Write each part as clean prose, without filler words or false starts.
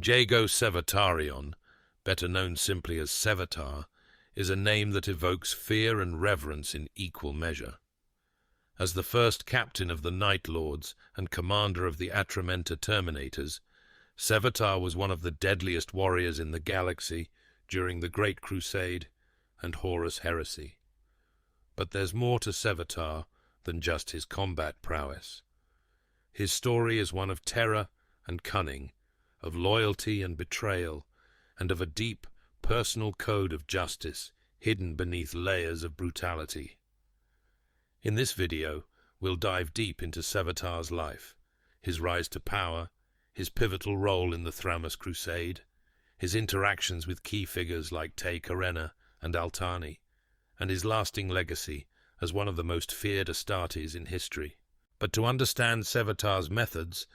Jago Sevatarion, better known simply as Sevatar, is a name that evokes fear and reverence in equal measure. As the first captain of the Night Lords and commander of the Atramentar Terminators, Sevatar was one of the deadliest warriors in the galaxy during the Great Crusade and Horus Heresy. But there's more to Sevatar than just his combat prowess. His story is one of terror and cunning, of loyalty and betrayal, and of a deep, personal code of justice hidden beneath layers of brutality. In this video, we'll dive deep into Sevatar's life, his rise to power, his pivotal role in the Thramas Crusade, his interactions with key figures like Te Karena and Altani, and his lasting legacy as one of the most feared Astartes in history. But to understand Sevatar's methods,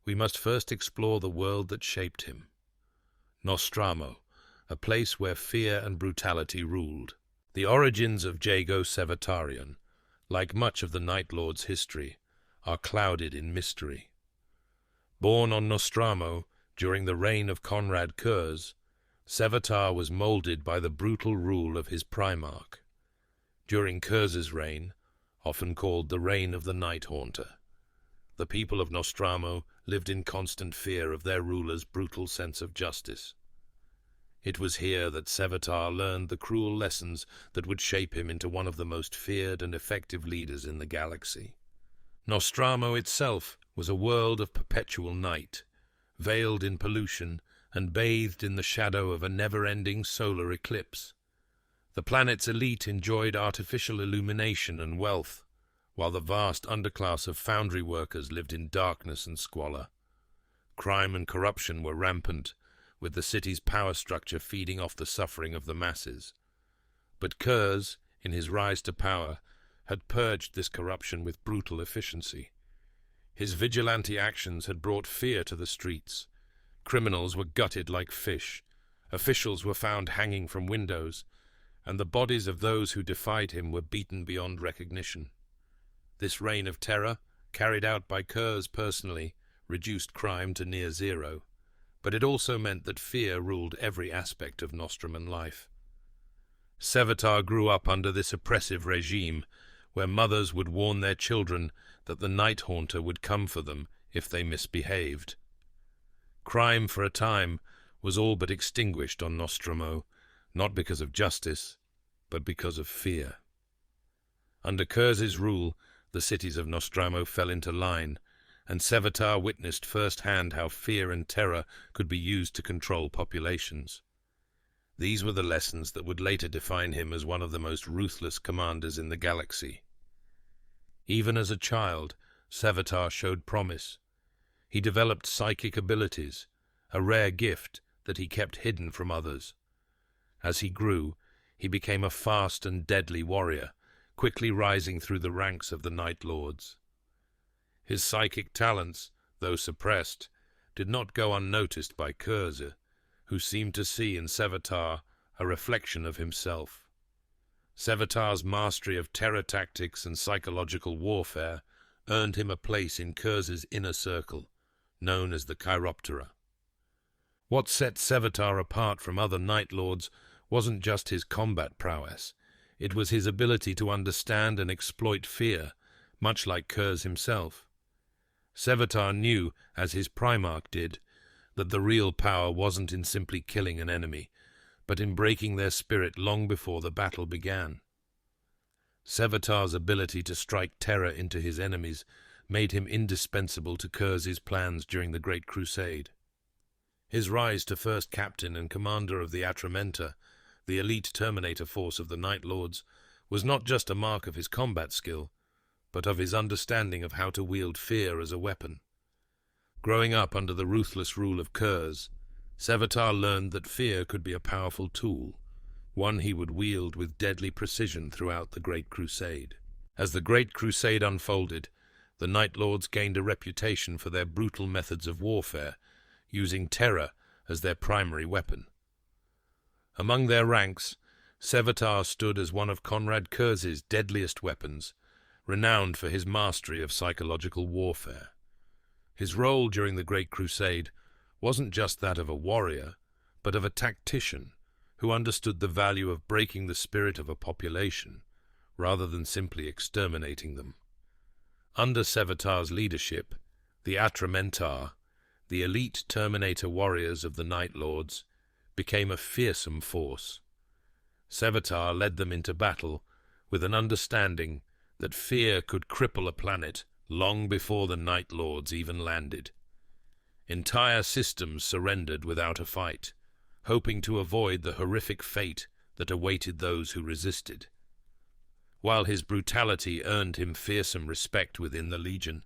we must first explore the world that shaped him. Nostramo, a place where fear and brutality ruled. The origins of Jago Sevatarion, like much of the Night Lord's history, are clouded in mystery. Born on Nostramo during the reign of Conrad Kurz, Sevatar was molded by the brutal rule of his Primarch. During Kurz's reign, often called the Reign of the Night Haunter, the people of Nostramo lived in constant fear of their ruler's brutal sense of justice. It was here that Sevatar learned the cruel lessons that would shape him into one of the most feared and effective leaders in the galaxy. Nostramo itself was a world of perpetual night, veiled in pollution and bathed in the shadow of a never-ending solar eclipse. The planet's elite enjoyed artificial illumination and wealth, while the vast underclass of foundry workers lived in darkness and squalor. Crime and corruption were rampant, with the city's power structure feeding off the suffering of the masses. But Kurz, in his rise to power, had purged this corruption with brutal efficiency. His vigilante actions had brought fear to the streets. Criminals were gutted like fish, officials were found hanging from windows, and the bodies of those who defied him were beaten beyond recognition. This reign of terror, carried out by Kurz personally, reduced crime to near zero, but it also meant that fear ruled every aspect of Nostraman life. Sevatar grew up under this oppressive regime, where mothers would warn their children that the Night Haunter would come for them if they misbehaved. Crime, for a time, was all but extinguished on Nostramo, not because of justice, but because of fear. Under Kurz's rule, the cities of Nostramo fell into line, and Sevatar witnessed firsthand how fear and terror could be used to control populations. These were the lessons that would later define him as one of the most ruthless commanders in the galaxy. Even as a child, Sevatar showed promise. He developed psychic abilities, a rare gift that he kept hidden from others. As he grew, he became a fast and deadly warrior, quickly rising through the ranks of the Night Lords. His psychic talents, though suppressed, did not go unnoticed by Kurz, who seemed to see in Sevatar a reflection of himself. Sevatar's mastery of terror tactics and psychological warfare earned him a place in Kurz's inner circle, known as the Chiroptera. What set Sevatar apart from other Night Lords wasn't just his combat prowess, it was his ability to understand and exploit fear, much like Kurz himself. Sevatar knew, as his Primarch did, that the real power wasn't in simply killing an enemy, but in breaking their spirit long before the battle began. Sevatar's ability to strike terror into his enemies made him indispensable to Kurz's plans during the Great Crusade. His rise to first captain and commander of the Atramentar, the elite Terminator force of the Night Lords, was not just a mark of his combat skill, but of his understanding of how to wield fear as a weapon. Growing up under the ruthless rule of Kurz, Sevatar learned that fear could be a powerful tool, one he would wield with deadly precision throughout the Great Crusade. As the Great Crusade unfolded, the Night Lords gained a reputation for their brutal methods of warfare, using terror as their primary weapon. Among their ranks, Sevatar stood as one of Conrad Kurz's deadliest weapons, renowned for his mastery of psychological warfare. His role during the Great Crusade wasn't just that of a warrior, but of a tactician who understood the value of breaking the spirit of a population rather than simply exterminating them. Under Sevatar's leadership, the Atramentar, the elite Terminator warriors of the Night Lords, became a fearsome force. Sevatar led them into battle with an understanding that fear could cripple a planet long before the Night Lords even landed. Entire systems surrendered without a fight, hoping to avoid the horrific fate that awaited those who resisted. While his brutality earned him fearsome respect within the Legion,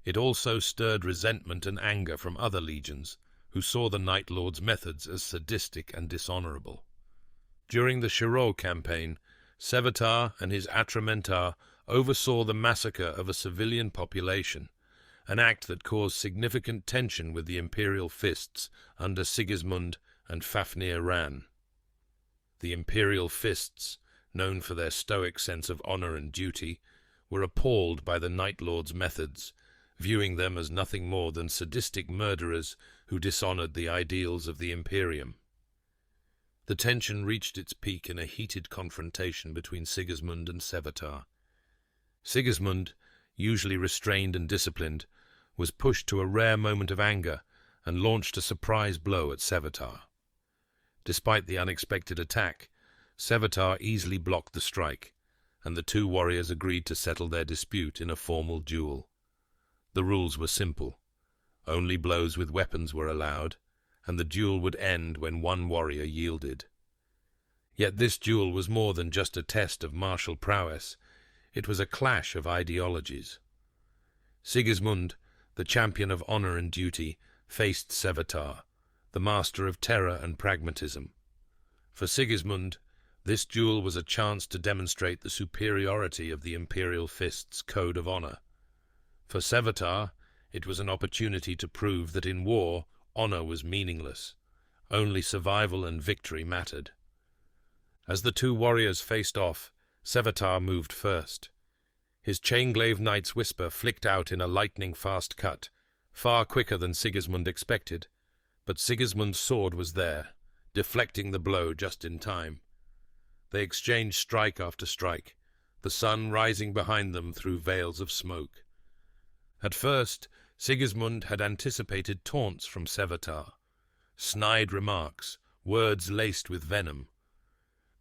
it also stirred resentment and anger from other legions who saw the Night Lord's methods as sadistic and dishonorable. During the Shiro campaign, Sevatar and his Atramentar oversaw the massacre of a civilian population, an act that caused significant tension with the Imperial Fists under Sigismund and Fafnir Ran. The Imperial Fists, known for their stoic sense of honor and duty, were appalled by the Night Lord's methods, viewing them as nothing more than sadistic murderers who dishonored the ideals of the Imperium. The tension reached its peak in a heated confrontation between Sigismund and Sevatar. Sigismund, usually restrained and disciplined, was pushed to a rare moment of anger and launched a surprise blow at Sevatar. Despite the unexpected attack, Sevatar easily blocked the strike, and the two warriors agreed to settle their dispute in a formal duel. The rules were simple. Only blows with weapons were allowed, and the duel would end when one warrior yielded. Yet this duel was more than just a test of martial prowess. It was a clash of ideologies. Sigismund, the champion of honor and duty, faced Sevatar, the master of terror and pragmatism. For Sigismund, this duel was a chance to demonstrate the superiority of the Imperial Fist's code of honor. For Sevatar, it was an opportunity to prove that in war, honor was meaningless. Only survival and victory mattered. As the two warriors faced off, Sevatar moved first. His chain-glaive knight's whisper flicked out in a lightning-fast cut, far quicker than Sigismund expected, but Sigismund's sword was there, deflecting the blow just in time. They exchanged strike after strike, the sun rising behind them through veils of smoke. At first, Sigismund had anticipated taunts from Sevatar, snide remarks, words laced with venom.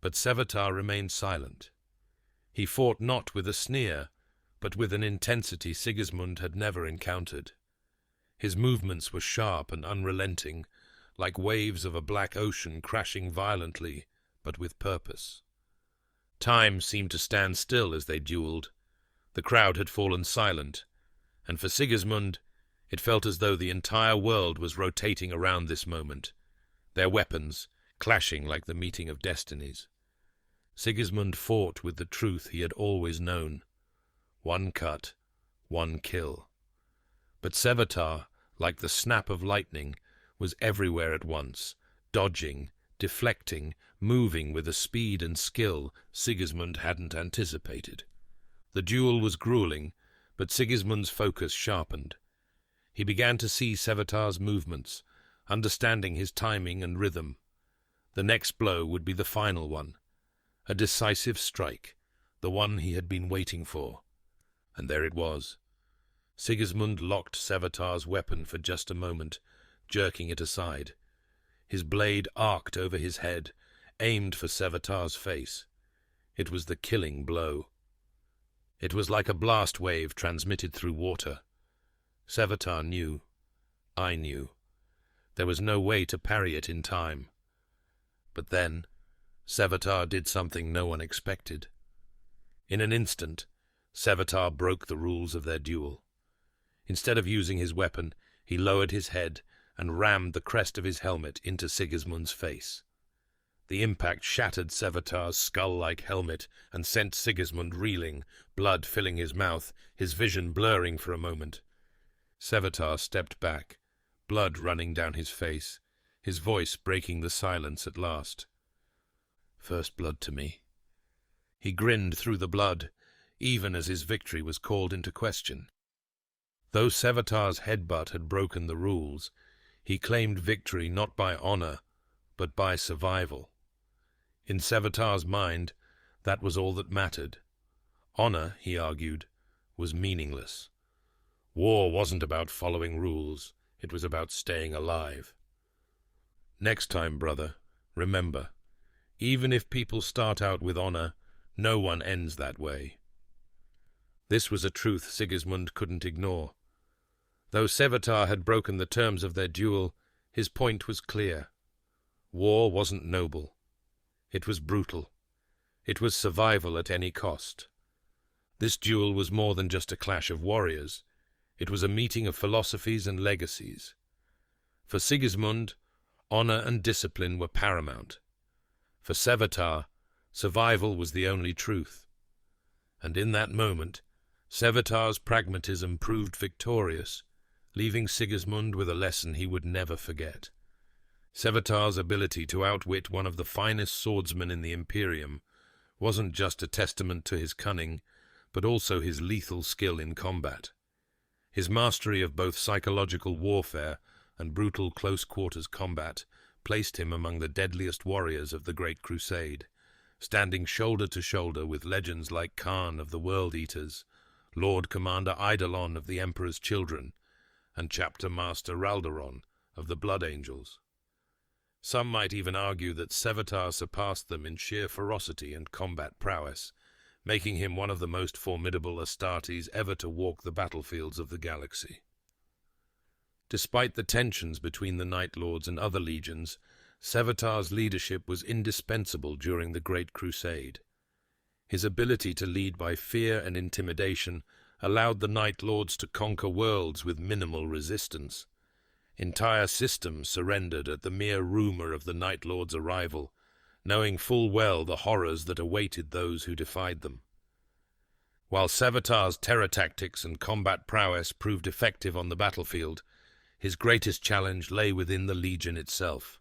But Sevatar remained silent. He fought not with a sneer, but with an intensity Sigismund had never encountered. His movements were sharp and unrelenting, like waves of a black ocean crashing violently, but with purpose. Time seemed to stand still as they duelled. The crowd had fallen silent, and for Sigismund, it felt as though the entire world was rotating around this moment, their weapons clashing like the meeting of destinies. Sigismund fought with the truth he had always known: one cut, one kill. But Sevatar, like the snap of lightning, was everywhere at once, dodging, deflecting, moving with a speed and skill Sigismund hadn't anticipated. The duel was grueling, but Sigismund's focus sharpened. He began to see Sevatar's movements, understanding his timing and rhythm. The next blow would be the final one, a decisive strike, the one he had been waiting for. And there it was. Sigismund locked Sevatar's weapon for just a moment, jerking it aside. His blade arced over his head, aimed for Sevatar's face. It was the killing blow. It was like a blast wave transmitted through water. Sevatar knew. I knew. There was no way to parry it in time. But then, Sevatar did something no one expected. In an instant, Sevatar broke the rules of their duel. Instead of using his weapon, he lowered his head and rammed the crest of his helmet into Sigismund's face. The impact shattered Sevatar's skull-like helmet and sent Sigismund reeling, blood filling his mouth, his vision blurring for a moment. Sevatar stepped back, blood running down his face, his voice breaking the silence at last. "First blood to me." He grinned through the blood, even as his victory was called into question. Though Sevatar's headbutt had broken the rules, He claimed victory not by honor, but by survival. In Sevatar's mind, that was all that mattered. Honor, he argued, was meaningless. War wasn't about following rules, it was about staying alive. Next time, brother, remember, even if people start out with honor, no one ends that way. This was a truth Sigismund couldn't ignore. Though Sevatar had broken the terms of their duel, his point was clear. War wasn't noble. It was brutal. It was survival at any cost. This duel was more than just a clash of warriors. It was a meeting of philosophies and legacies. For Sigismund, honor and discipline were paramount. For Sevatar, survival was the only truth. And in that moment, Sevatar's pragmatism proved victorious, leaving Sigismund with a lesson he would never forget. Sevatar's ability to outwit one of the finest swordsmen in the Imperium wasn't just a testament to his cunning, but also his lethal skill in combat. His mastery of both psychological warfare and brutal close-quarters combat placed him among the deadliest warriors of the Great Crusade, standing shoulder to shoulder with legends like Khan of the World Eaters, Lord Commander Eidolon of the Emperor's Children, and Chapter Master Raldoron of the Blood Angels. Some might even argue that Sevatar surpassed them in sheer ferocity and combat prowess, making him one of the most formidable Astartes ever to walk the battlefields of the galaxy. Despite the tensions between the Night Lords and other legions, Sevatar's leadership was indispensable during the Great Crusade. His ability to lead by fear and intimidation allowed the Night Lords to conquer worlds with minimal resistance. Entire systems surrendered at the mere rumor of the Night Lords' arrival, knowing full well the horrors that awaited those who defied them. While Sevatar's terror tactics and combat prowess proved effective on the battlefield, his greatest challenge lay within the Legion itself.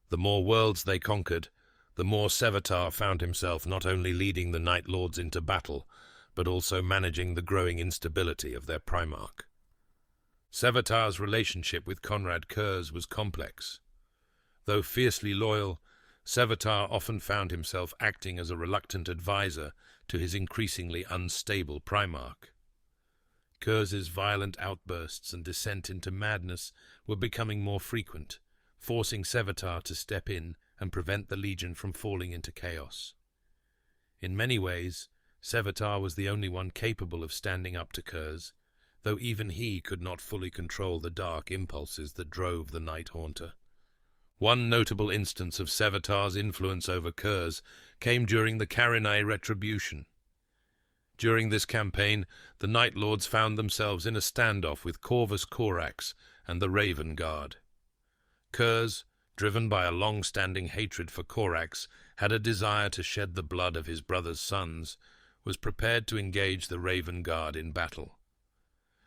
The more worlds they conquered, the more Sevatar found himself not only leading the Night Lords into battle, but also managing the growing instability of their Primarch. Sevatar's relationship with Conrad Kurz was complex. Though fiercely loyal, Sevatar often found himself acting as a reluctant advisor to his increasingly unstable Primarch. Kurz's violent outbursts and descent into madness were becoming more frequent, forcing Sevatar to step in and prevent the Legion from falling into chaos. In many ways, Sevatar was the only one capable of standing up to Kurz, though even he could not fully control the dark impulses that drove the Night Haunter. One notable instance of Sevatar's influence over Kurz came during the Karinai Retribution. During this campaign, the Night Lords found themselves in a standoff with Corvus Corax and the Raven Guard. Kurz, driven by a long-standing hatred for Corax, had a desire to shed the blood of his brother's sons, was prepared to engage the Raven Guard in battle.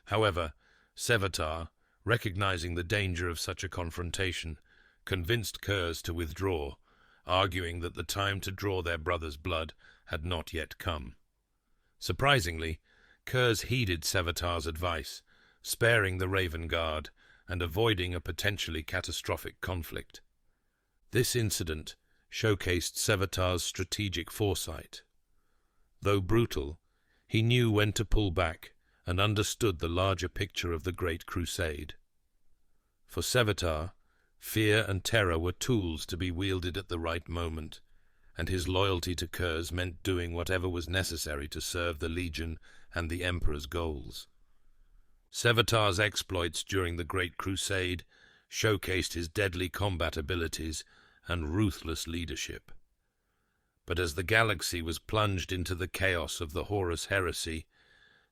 However, Sevatar, recognizing the danger of such a confrontation, convinced Kurz to withdraw, arguing that the time to draw their brother's blood had not yet come. Surprisingly, Kurz heeded Sevatar's advice, sparing the Raven Guard and avoiding a potentially catastrophic conflict. This incident showcased Sevatar's strategic foresight. Though brutal, he knew when to pull back and understood the larger picture of the Great Crusade. For Sevatar, fear and terror were tools to be wielded at the right moment, and his loyalty to Kurz meant doing whatever was necessary to serve the Legion and the Emperor's goals. Sevatar's exploits during the Great Crusade showcased his deadly combat abilities and ruthless leadership. But as the galaxy was plunged into the chaos of the Horus Heresy,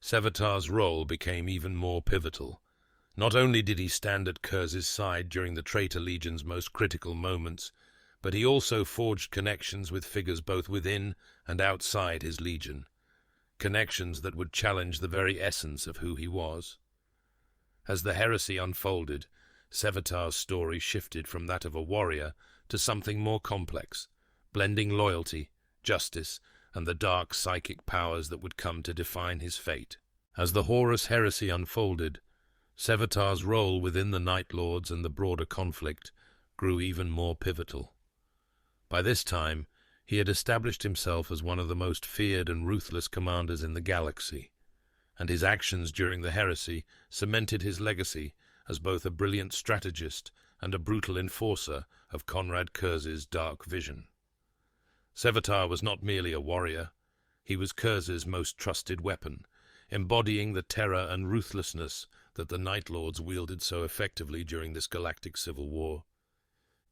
Sevatar's role became even more pivotal. Not only did he stand at Kurz's side during the Traitor Legion's most critical moments, but he also forged connections with figures both within and outside his legion, connections that would challenge the very essence of who he was. As the heresy unfolded, Sevatar's story shifted from that of a warrior to something more complex, blending loyalty, justice, and the dark psychic powers that would come to define his fate. As the Horus heresy unfolded, Sevatar's role within the Night Lords and the broader conflict grew even more pivotal. By this time, he had established himself as one of the most feared and ruthless commanders in the galaxy, and his actions during the Heresy cemented his legacy as both a brilliant strategist and a brutal enforcer of Konrad Kurz's dark vision. Sevatar was not merely a warrior, he was Kurz's most trusted weapon, embodying the terror and ruthlessness that the Night Lords wielded so effectively during this galactic civil war.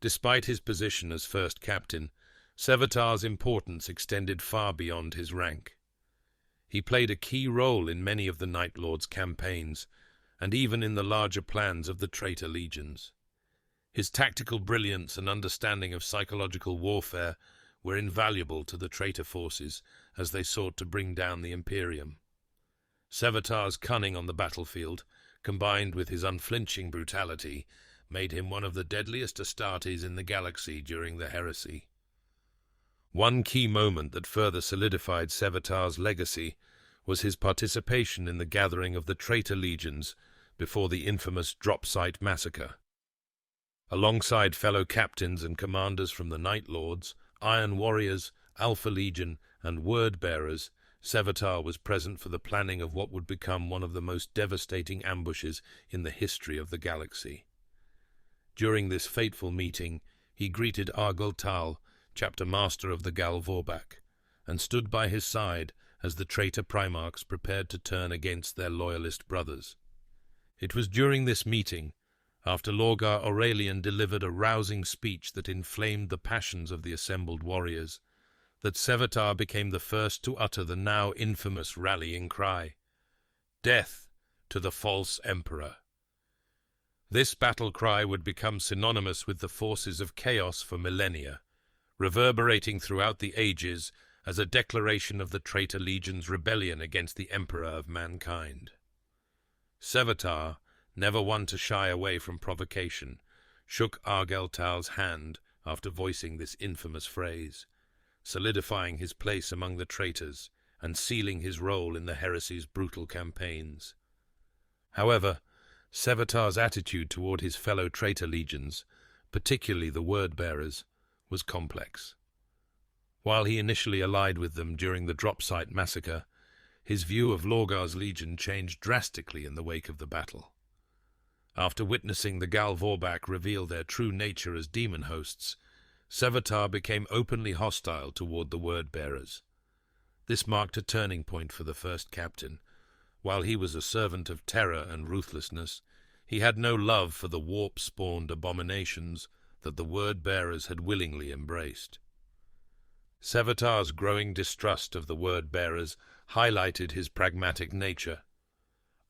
Despite his position as first captain, Sevatar's importance extended far beyond his rank. He played a key role in many of the Night Lords' campaigns, and even in the larger plans of the traitor legions. His tactical brilliance and understanding of psychological warfare were invaluable to the traitor forces as they sought to bring down the Imperium. Sevatar's cunning on the battlefield, combined with his unflinching brutality, made him one of the deadliest Astartes in the galaxy during the Heresy. One key moment that further solidified Sevatar's legacy was his participation in the gathering of the traitor legions before the infamous drop site massacre. Alongside fellow captains and commanders from the Night Lords, Iron Warriors, Alpha Legion, and Word-Bearers, Sevatar was present for the planning of what would become one of the most devastating ambushes in the history of the galaxy. During this fateful meeting, he greeted Argel Tal, chapter master of the Gal Vorbak, and stood by his side as the traitor Primarchs prepared to turn against their loyalist brothers. It was during this meeting, after Lorgar Aurelian delivered a rousing speech that inflamed the passions of the assembled warriors, that Sevatar became the first to utter the now infamous rallying cry, "Death to the false emperor." This battle cry would become synonymous with the forces of chaos for millennia, reverberating throughout the ages as a declaration of the traitor legion's rebellion against the emperor of mankind. Sevatar, never one to shy away from provocation, shook Argel Tal's hand after voicing this infamous phrase, solidifying his place among the traitors and sealing his role in the Heresy's brutal campaigns. However, Sevatar's attitude toward his fellow traitor legions, particularly the Word-Bearers, was complex. While he initially allied with them during the drop site massacre, his view of Lorgar's legion changed drastically in the wake of the battle. After witnessing the Gal Vorbak reveal their true nature as demon hosts, Sevatar became openly hostile toward the Word-Bearers. This marked a turning point for the first captain. While he was a servant of terror and ruthlessness, he had no love for the warp-spawned abominations that the Word-Bearers had willingly embraced. Sevatar's growing distrust of the Word-Bearers highlighted his pragmatic nature.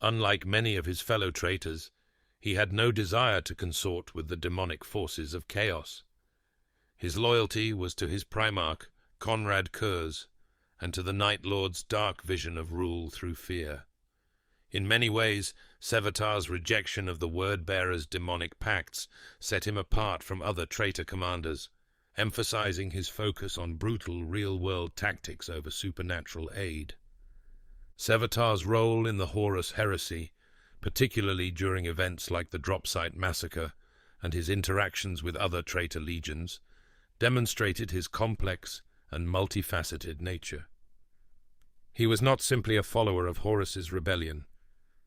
Unlike many of his fellow traitors, he had no desire to consort with the demonic forces of chaos. His loyalty was to his Primarch, Konrad Kurz, and to the Night Lord's dark vision of rule through fear. In many ways, Sevatar's rejection of the Word-Bearers' demonic pacts set him apart from other traitor commanders, emphasizing his focus on brutal real-world tactics over supernatural aid. Sevatar's role in the Horus Heresy, particularly during events like the Drop Site Massacre and his interactions with other traitor legions, demonstrated his complex and multifaceted nature. He was not simply a follower of Horus's rebellion.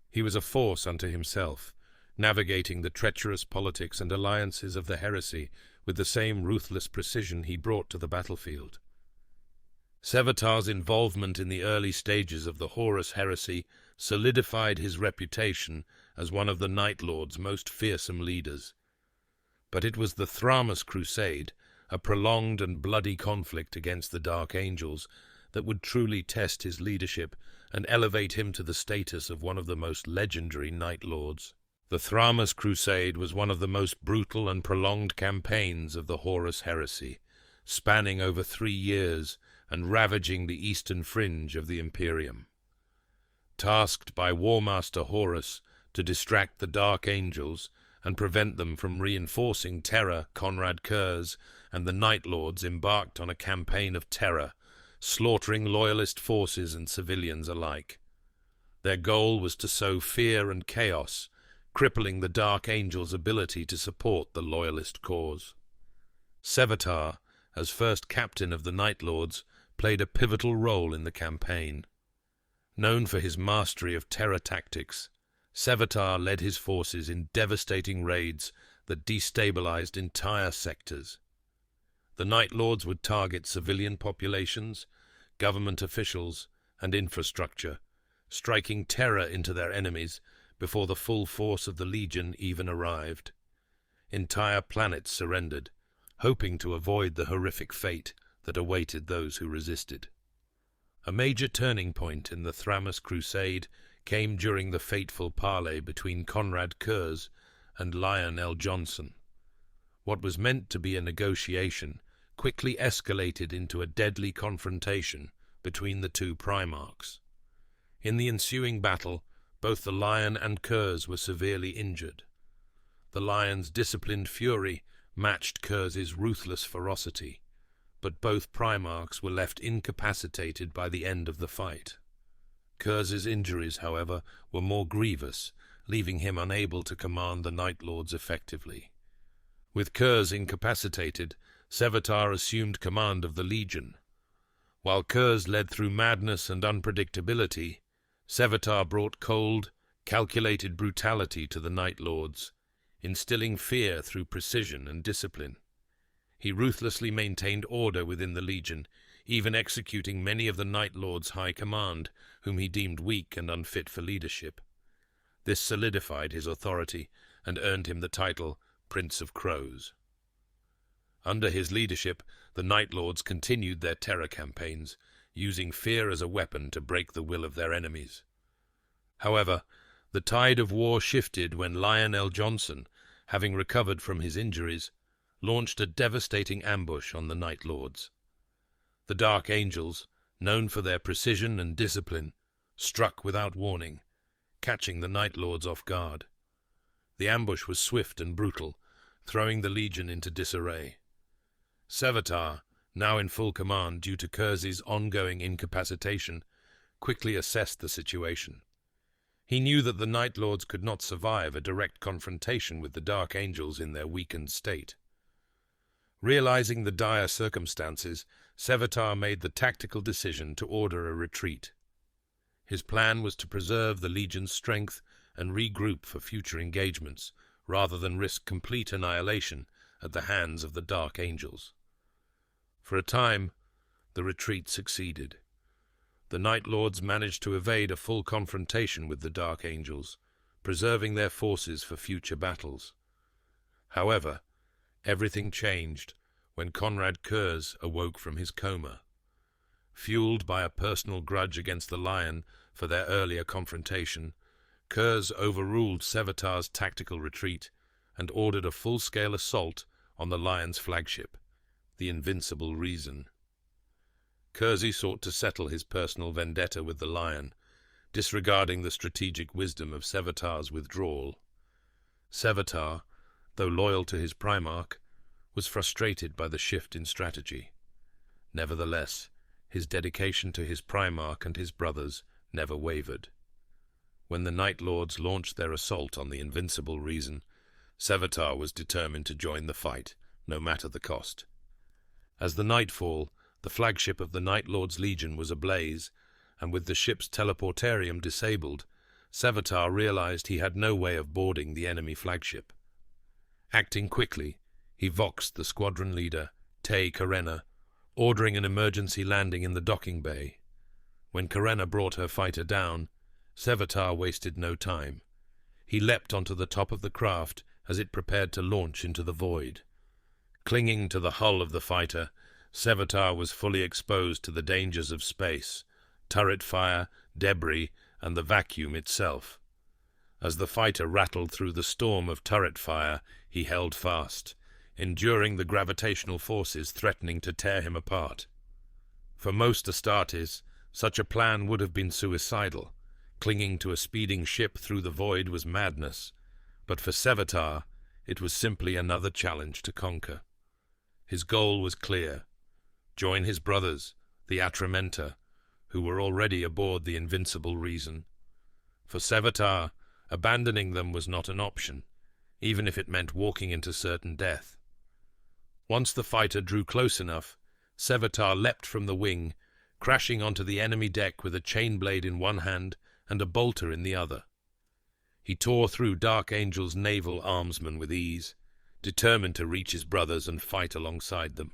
He was a force unto himself, navigating the treacherous politics and alliances of the Heresy with the same ruthless precision he brought to the battlefield. Sevatar's involvement in the early stages of the Horus Heresy solidified his reputation as one of the Night Lord's most fearsome leaders. But it was the Thramas Crusade, a prolonged and bloody conflict against the Dark Angels, that would truly test his leadership and elevate him to the status of one of the most legendary Night Lords. The Thramas Crusade was one of the most brutal and prolonged campaigns of the Horus Heresy, spanning over 3 years and ravaging the eastern fringe of the Imperium. Tasked by War Master Horus to distract the Dark Angels and prevent them from reinforcing terror, Konrad Kurz and the Night Lords embarked on a campaign of terror, slaughtering loyalist forces and civilians alike. Their goal was to sow fear and chaos, crippling the Dark Angel's ability to support the Loyalist cause. Sevatar, as first captain of the Night Lords, played a pivotal role in the campaign. Known for his mastery of terror tactics, Sevatar led his forces in devastating raids that destabilized entire sectors. The Night Lords would target civilian populations, government officials, and infrastructure, striking terror into their enemies before the full force of the Legion even arrived. Entire planets surrendered, hoping to avoid the horrific fate that awaited those who resisted. A major turning point in the Thramas Crusade came during the fateful parley between Conrad Kurz and Lionel Johnson. What was meant to be a negotiation quickly escalated into a deadly confrontation between the two Primarchs. In the ensuing battle, both the Lion and Kurz were severely injured. The Lion's disciplined fury matched Kurz's ruthless ferocity, but both Primarchs were left incapacitated by the end of the fight. Kurz's injuries, however, were more grievous, leaving him unable to command the Night Lords effectively. With Kurz incapacitated, Sevatar assumed command of the Legion. While Kurz led through madness and unpredictability, Sevatar brought cold, calculated brutality to the Night Lords, instilling fear through precision and discipline. He ruthlessly maintained order within the Legion, even executing many of the Night Lords' high command, whom he deemed weak and unfit for leadership. This solidified his authority and earned him the title Prince of Crows. Under his leadership, the Night Lords continued their terror campaigns, using fear as a weapon to break the will of their enemies. However, the tide of war shifted when Lionel Johnson, having recovered from his injuries, launched a devastating ambush on the Night Lords. The Dark Angels, known for their precision and discipline, struck without warning, catching the Night Lords off guard. The ambush was swift and brutal, throwing the Legion into disarray. Sevatar, now in full command due to Kurz's ongoing incapacitation, quickly assessed the situation. He knew that the Night Lords could not survive a direct confrontation with the Dark Angels in their weakened state. Realizing the dire circumstances, Sevatar made the tactical decision to order a retreat. His plan was to preserve the Legion's strength and regroup for future engagements, rather than risk complete annihilation at the hands of the Dark Angels. For a time, the retreat succeeded. The Night Lords managed to evade a full confrontation with the Dark Angels, preserving their forces for future battles. However, everything changed when Conrad Kurz awoke from his coma. Fueled by a personal grudge against the Lion for their earlier confrontation, Kurz overruled Sevatar's tactical retreat and ordered a full-scale assault on the Lion's flagship, the Invincible Reason. Kurz sought to settle his personal vendetta with the Lion, disregarding the strategic wisdom of Sevatar's withdrawal. Sevatar, though loyal to his Primarch, was frustrated by the shift in strategy. Nevertheless, his dedication to his Primarch and his brothers never wavered. When the Night Lords launched their assault on the Invincible Reason, Sevatar was determined to join the fight, no matter the cost. As the nightfall, the flagship of the Night Lords' Legion was ablaze, and with the ship's teleportarium disabled, Sevatar realized he had no way of boarding the enemy flagship. Acting quickly, he voxed the squadron leader, Te Karenna, ordering an emergency landing in the docking bay. When Karenna brought her fighter down, Sevatar wasted no time. He leapt onto the top of the craft as it prepared to launch into the void. Clinging to the hull of the fighter, Sevatar was fully exposed to the dangers of space, turret fire, debris, and the vacuum itself. As the fighter rattled through the storm of turret fire, he held fast, enduring the gravitational forces threatening to tear him apart. For most Astartes, such a plan would have been suicidal. Clinging to a speeding ship through the void was madness, but for Sevatar, it was simply another challenge to conquer. His goal was clear: join his brothers, the Atramentar, who were already aboard the Invincible Reason. For Sevatar, Abandoning them was not an option, even if it meant walking into certain death. Once the fighter drew close enough, Sevatar leapt from the wing, crashing onto the enemy deck with a chain blade in one hand and a bolter in the other. He tore through Dark Angel's naval armsmen with ease, determined to reach his brothers and fight alongside them.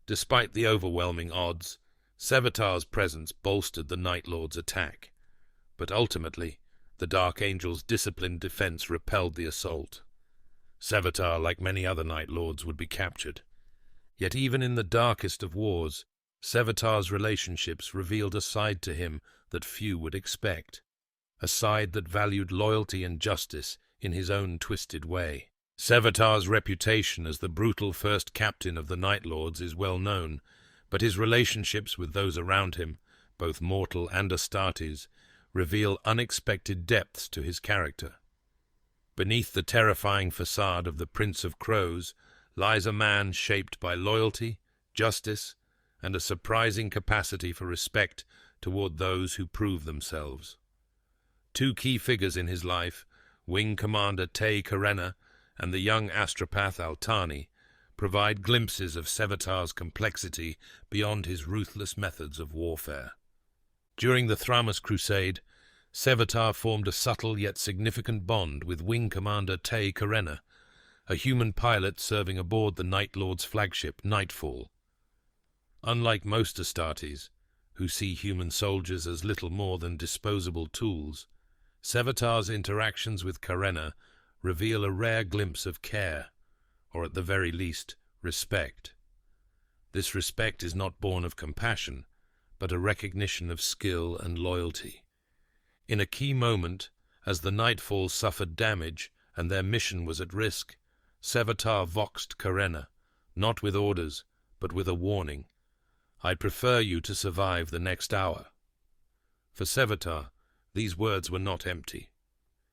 Despite the overwhelming odds, Sevatar's presence bolstered the Night Lord's attack, but ultimately the Dark Angel's disciplined defense repelled the assault. Sevatar, like many other Night Lords, would be captured. Yet even in the darkest of wars, Sevatar's relationships revealed a side to him that few would expect, a side that valued loyalty and justice in his own twisted way. Sevatar's reputation as the brutal first captain of the Night Lords is well known, but his relationships with those around him, both mortal and Astartes, reveal unexpected depths to his character. Beneath the terrifying facade of the Prince of Crows lies a man shaped by loyalty, justice, and a surprising capacity for respect toward those who prove themselves. Two key figures in his life, Wing Commander Te Karena and the young astropath Altani, provide glimpses of Sevatar's complexity beyond his ruthless methods of warfare. During the Thramas Crusade, Sevatar formed a subtle yet significant bond with Wing Commander Te Karena, a human pilot serving aboard the Night Lord's flagship Nightfall. Unlike most Astartes, who see human soldiers as little more than disposable tools, Sevatar's interactions with Karena reveal a rare glimpse of care, or at the very least, respect. This respect is not born of compassion, but a recognition of skill and loyalty. In a key moment, as the Nightfall suffered damage and their mission was at risk, Sevatar voxed Karena, not with orders, but with a warning. "I prefer you to survive the next hour." For Sevatar, these words were not empty.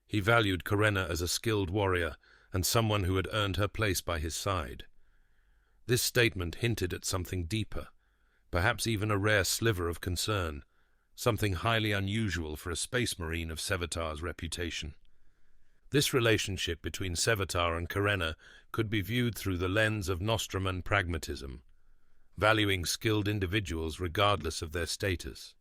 He valued Karena as a skilled warrior and someone who had earned her place by his side. This statement hinted at something deeper, perhaps even a rare sliver of concern, something highly unusual for a space marine of Sevatar's reputation. This relationship between Sevatar and Karena could be viewed through the lens of Nostramo pragmatism, valuing skilled individuals regardless of their status.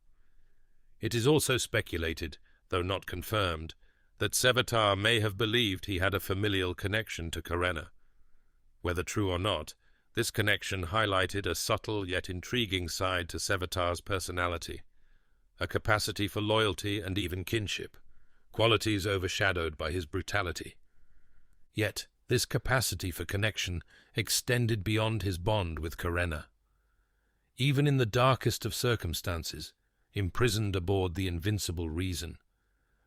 It is also speculated, though not confirmed, that Sevatar may have believed he had a familial connection to Karena. Whether true or not, this connection highlighted a subtle yet intriguing side to Sevatar's personality, a capacity for loyalty and even kinship, qualities overshadowed by his brutality. Yet this capacity for connection extended beyond his bond with Karena. Even in the darkest of circumstances, imprisoned aboard the Invincible Reason,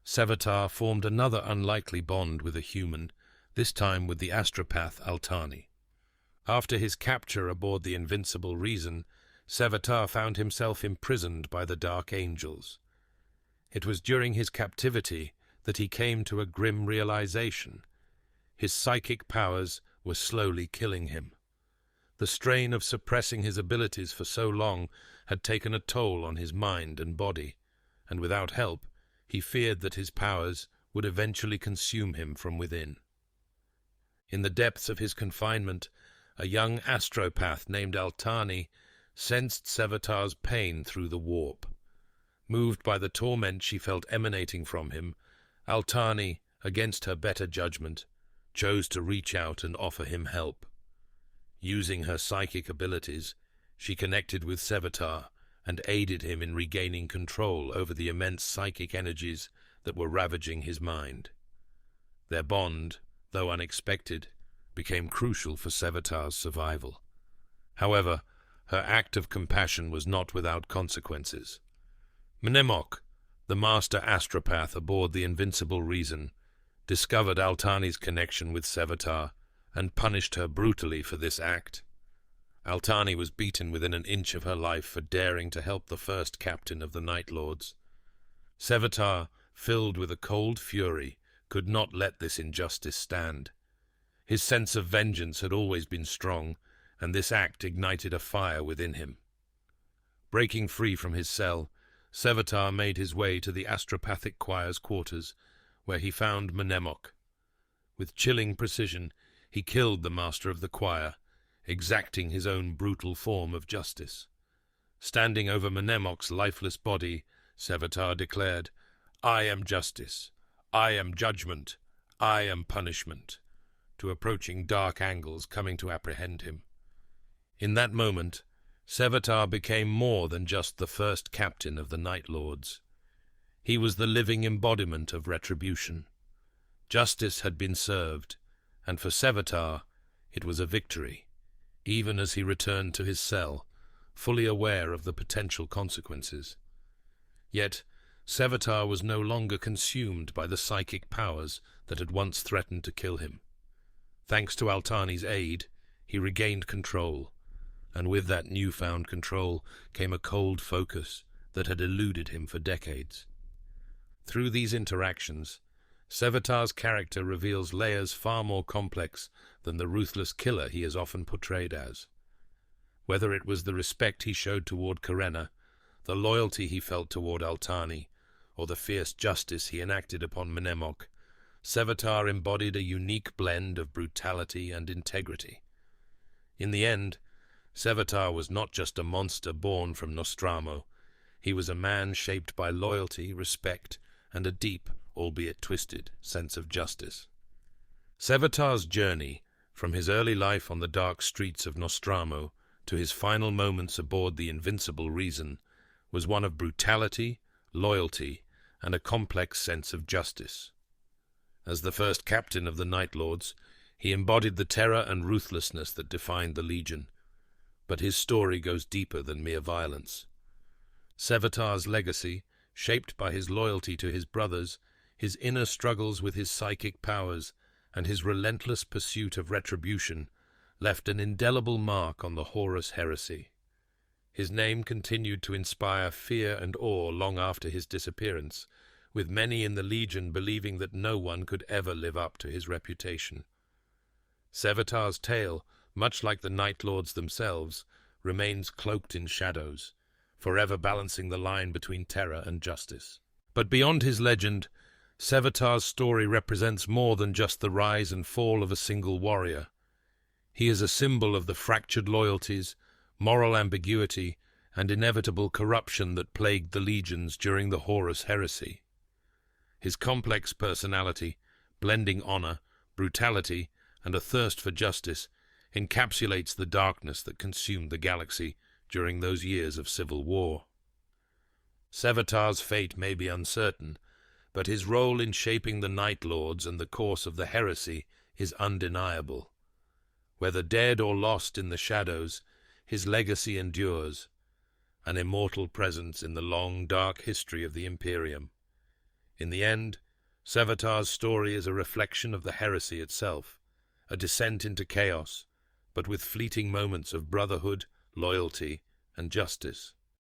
Sevatar formed another unlikely bond with a human, this time with the astropath Altani. After his capture aboard the Invincible Reason, Sevatar found himself imprisoned by the Dark Angels. It was during his captivity that he came to a grim realization. His psychic powers were slowly killing him. The strain of suppressing his abilities for so long had taken a toll on his mind and body, and without help, he feared that his powers would eventually consume him from within. In the depths of his confinement, a young astropath named Altani sensed Sevatar's pain through the warp. Moved by the torment she felt emanating from him, Altani, against her better judgment, chose to reach out and offer him help. Using her psychic abilities, she connected with Sevatar and aided him in regaining control over the immense psychic energies that were ravaging his mind. Their bond, though unexpected, became crucial for Sevatar's survival. However, her act of compassion was not without consequences. Mnemok, the master astropath aboard the Invincible Reason, discovered Altani's connection with Sevatar and punished her brutally for this act. Altani was beaten within an inch of her life for daring to help the first captain of the Night Lords. Sevatar, filled with a cold fury, could not let this injustice stand. His sense of vengeance had always been strong, and this act ignited a fire within him. Breaking free from his cell, Sevatar made his way to the astropathic choir's quarters, where he found Mnemoc. With chilling precision, he killed the master of the choir, exacting his own brutal form of justice. Standing over Mnemoc's lifeless body, Sevatar declared, "I am justice, I am judgment, I am punishment," to approaching dark angles coming to apprehend him. In that moment, Sevatar became more than just the first captain of the Night Lords. He was the living embodiment of retribution. Justice had been served, and for Sevatar it was a victory, even as he returned to his cell, fully aware of the potential consequences. Yet Sevatar was no longer consumed by the psychic powers that had once threatened to kill him. Thanks to Altani's aid, he regained control, and with that newfound control came a cold focus that had eluded him for decades. Through these interactions, Sevatar's character reveals layers far more complex than the ruthless killer he is often portrayed as. Whether it was the respect he showed toward Karenna, the loyalty he felt toward Altani, or the fierce justice he enacted upon Mnemoc, Sevatar embodied a unique blend of brutality and integrity. In the end, Sevatar was not just a monster born from Nostramo. He was a man shaped by loyalty, respect, and a deep, albeit twisted, sense of justice. Sevatar's journey, from his early life on the dark streets of Nostramo to his final moments aboard the Invincible Reason, was one of brutality, loyalty, and a complex sense of justice. As the first captain of the Night Lords, he embodied the terror and ruthlessness that defined the Legion, but his story goes deeper than mere violence. Sevatar's legacy, shaped by his loyalty to his brothers, his inner struggles with his psychic powers, and his relentless pursuit of retribution, left an indelible mark on the Horus Heresy. His name continued to inspire fear and awe long after his disappearance, with many in the Legion believing that no one could ever live up to his reputation. Sevatar's tale, much like the Night Lords themselves, remains cloaked in shadows, forever balancing the line between terror and justice. But beyond his legend, Sevatar's story represents more than just the rise and fall of a single warrior. He is a symbol of the fractured loyalties, moral ambiguity, and inevitable corruption that plagued the legions during the Horus Heresy. His complex personality, blending honor, brutality, and a thirst for justice, encapsulates the darkness that consumed the galaxy during those years of civil war. Sevatar's fate may be uncertain, but his role in shaping the Night Lords and the course of the heresy is undeniable. Whether dead or lost in the shadows, his legacy endures, an immortal presence in the long, dark history of the Imperium. In the end, Sevatar's story is a reflection of the heresy itself, a descent into chaos, but with fleeting moments of brotherhood, loyalty, and justice.